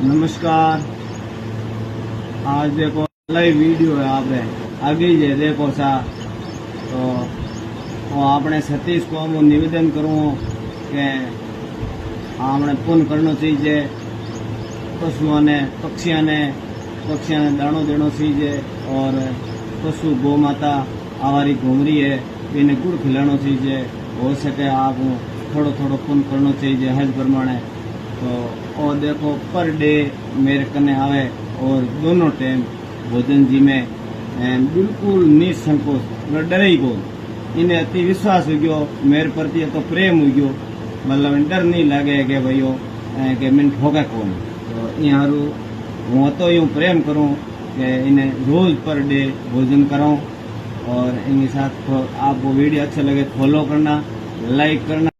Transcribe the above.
नमस्कार। आज देखो लाइव वीडियो है आपने आगे जे देखो सा तो आपने सतीश को हम निवेदन करूँ कि आपने पुण्य करना चाहिए पशुओं ने पक्षियों ने दाणो देना चाहिए और पशु गौ माता आवारी घूम रही है इन्हें गुड़ खिलाना चाहिए। हो सके आप थोड़ो थोड़ो पुण्य करना चाहिए हज प्रमाणे। तो और देखो पर डे मेरे कने आवे और दोनों टाइम भोजन जी में बिल्कुल निसंकोच डरे ही को इन्हें अति विश्वास हो गयो मेरे प्रति तो प्रेम हो गयो मतलब डर नहीं लगे कि भाइयों के मिन ठोके कौन। तो यहाँ हूँ तो यूँ प्रेम करूँ कि इन्हें रोज पर डे भोजन कराऊँ और इनके साथ आप वो वीडियो अच्छा लगे फॉलो करना लाइक करना।